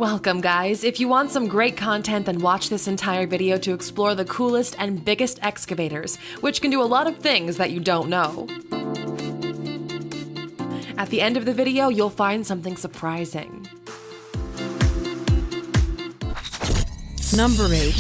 Welcome guys! If you want some great content, then watch this entire video to explore the coolest and biggest excavators, which can do a lot of things that you don't know. At the end of the video, you'll find something surprising. Number 8.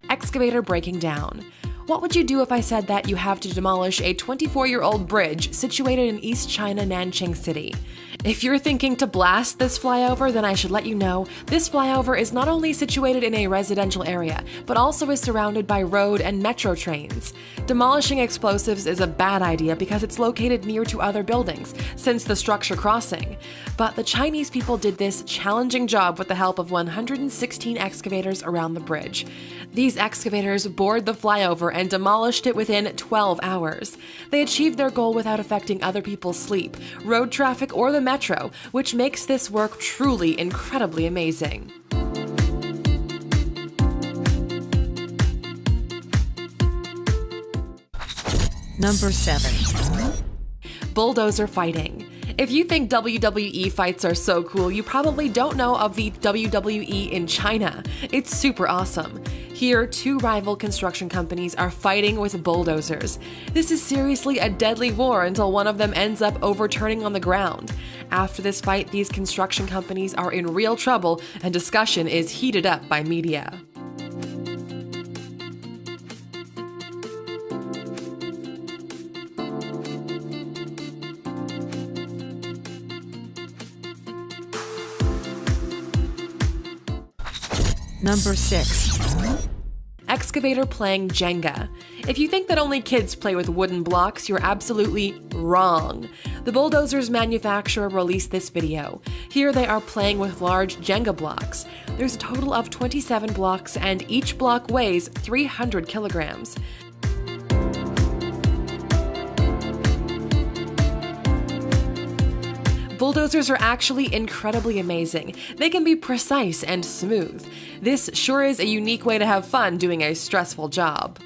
Excavator breaking down. What would you do if I said that you have to demolish a 24-year-old bridge situated in East China, Nanjing City? If you're thinking to blast this flyover, then I should let you know this flyover is not only situated in a residential area, but also is surrounded by road and metro trains. Demolishing explosives is a bad idea because it's located near to other buildings, since the structure crossing. But the Chinese people did this challenging job with the help of 116 excavators around the bridge. These excavators bored the flyover and demolished it within 12 hours. They achieved their goal without affecting other people's sleep, road traffic, or the metro, which makes this work truly incredibly amazing. Number 7. Bulldozer fighting. If you think WWE fights are so cool, you probably don't know of the WWE in China. It's super awesome. Here, two rival construction companies are fighting with bulldozers. This is seriously a deadly war until one of them ends up overturning on the ground. After this fight, these construction companies are in real trouble and discussion is heated up by media. Number 6. Excavator playing Jenga. If you think that only kids play with wooden blocks, you're absolutely wrong. The bulldozer's manufacturer released this video. Here they are playing with large Jenga blocks. There's a total of 27 blocks and each block weighs 300 kilograms. Bulldozers are actually incredibly amazing. They can be precise and smooth. This sure is a unique way to have fun doing a stressful job.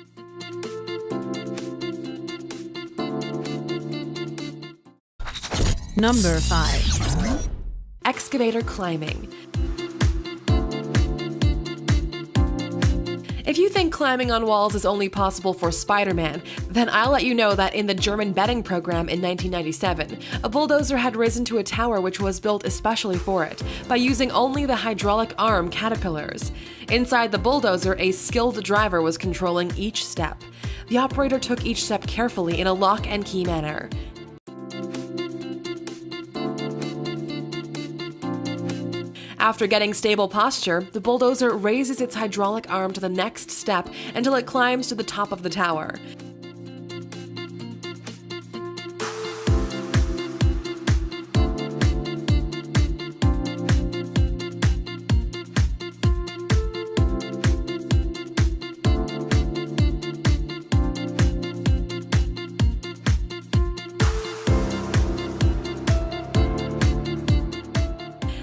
Number 5. Excavator climbing. If you think climbing on walls is only possible for Spider-Man, then I'll let you know that in the German betting program in 1997, a bulldozer had risen to a tower which was built especially for it, by using only the hydraulic arm caterpillars. Inside the bulldozer, a skilled driver was controlling each step. The operator took each step carefully in a lock and key manner. After getting stable posture, the bulldozer raises its hydraulic arm to the next step until it climbs to the top of the tower.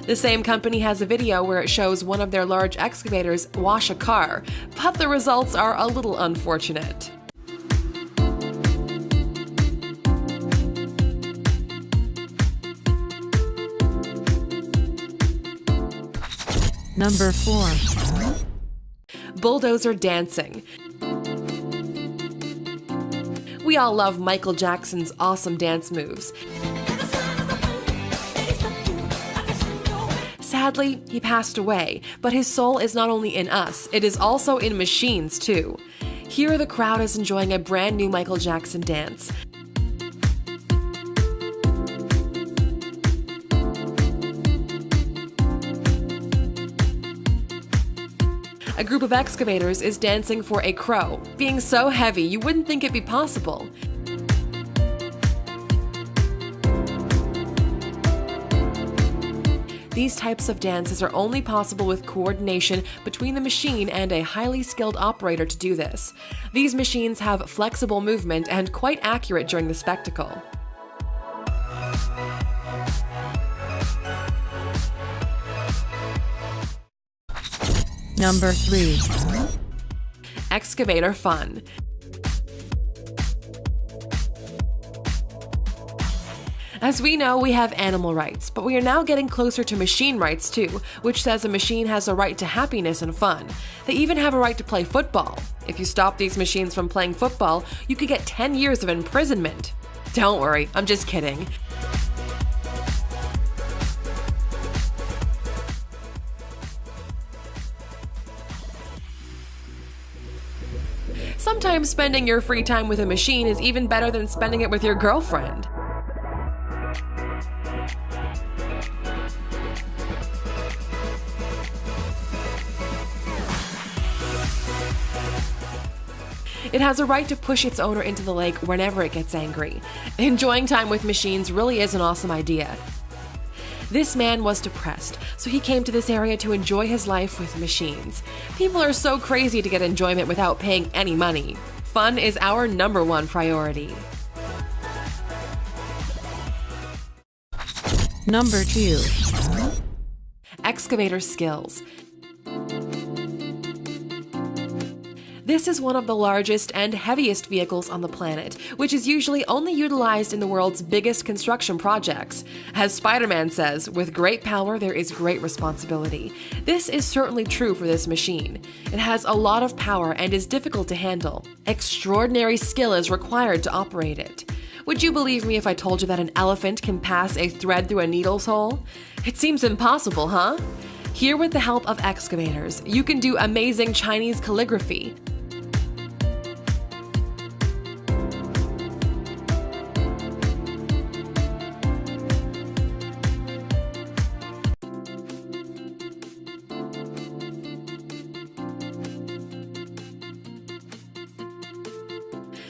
The same company has a video where it shows one of their large excavators wash a car, but the results are a little unfortunate. Number 4. Bulldozer dancing. We all love Michael Jackson's awesome dance moves. Sadly, he passed away, but his soul is not only in us, it is also in machines too. Here the crowd is enjoying a brand new Michael Jackson dance. A group of excavators is dancing for a crow, being so heavy you wouldn't think it'd be possible. These types of dances are only possible with coordination between the machine and a highly skilled operator to do this. These machines have flexible movement and quite accurate during the spectacle. Number 3. Excavator fun. As we know, we have animal rights, but we are now getting closer to machine rights too, which says a machine has a right to happiness and fun. They even have a right to play football. If you stop these machines from playing football, you could get 10 years of imprisonment. Don't worry, I'm just kidding. Sometimes spending your free time with a machine is even better than spending it with your girlfriend. It has a right to push its owner into the lake whenever it gets angry. Enjoying time with machines really is an awesome idea. This man was depressed, so he came to this area to enjoy his life with machines. People are so crazy to get enjoyment without paying any money. Fun is our #1 priority. Number 2. Excavator skills. This is one of the largest and heaviest vehicles on the planet, which is usually only utilized in the world's biggest construction projects. As Spider-Man says, with great power there is great responsibility. This is certainly true for this machine. It has a lot of power and is difficult to handle. Extraordinary skill is required to operate it. Would you believe me if I told you that an elephant can pass a thread through a needle's hole? It seems impossible, huh? Here, with the help of excavators, you can do amazing Chinese calligraphy.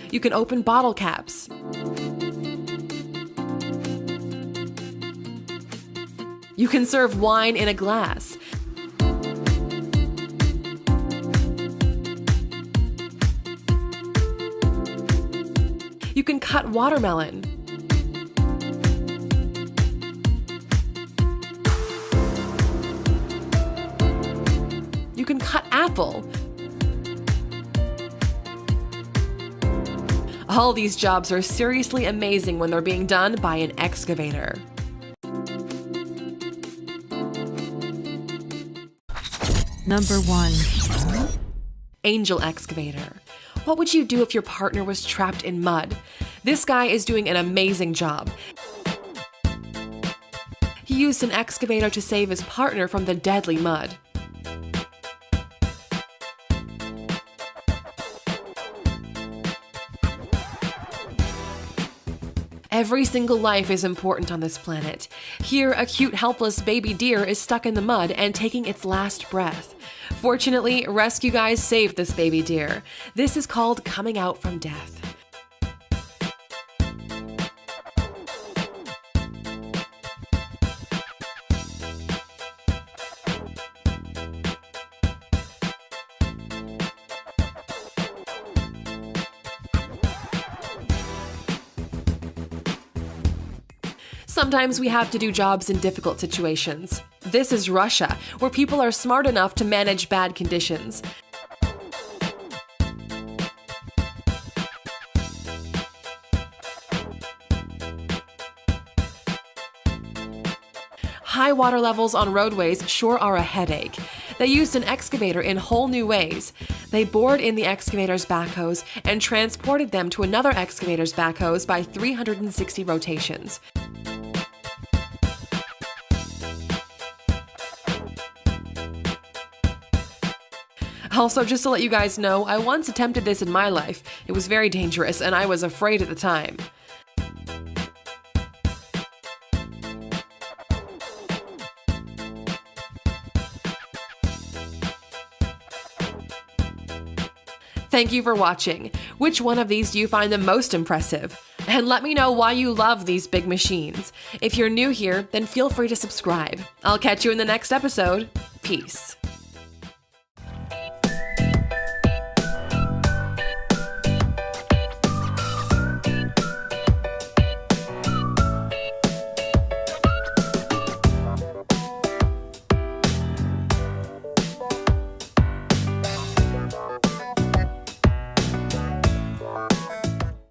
You can open bottle caps. You can serve wine in a glass. You can cut watermelon. You can cut apple. All these jobs are seriously amazing when they're being done by an excavator. Number 1. Angel excavator. What would you do if your partner was trapped in mud? This guy is doing an amazing job. He used an excavator to save his partner from the deadly mud. Every single life is important on this planet. Here, a cute, helpless baby deer is stuck in the mud and taking its last breath. Fortunately, rescue guys saved this baby deer. This is called coming out from death. Sometimes we have to do jobs in difficult situations. This is Russia, where people are smart enough to manage bad conditions. High water levels on roadways sure are a headache. They used an excavator in whole new ways. They bored in the excavator's backhoes and transported them to another excavator's backhoes by 360 rotations. Also, just to let you guys know, I once attempted this in my life. It was very dangerous, and I was afraid at the time. Thank you for watching. Which one of these do you find the most impressive? And let me know why you love these big machines. If you're new here, then feel free to subscribe. I'll catch you in the next episode. Peace.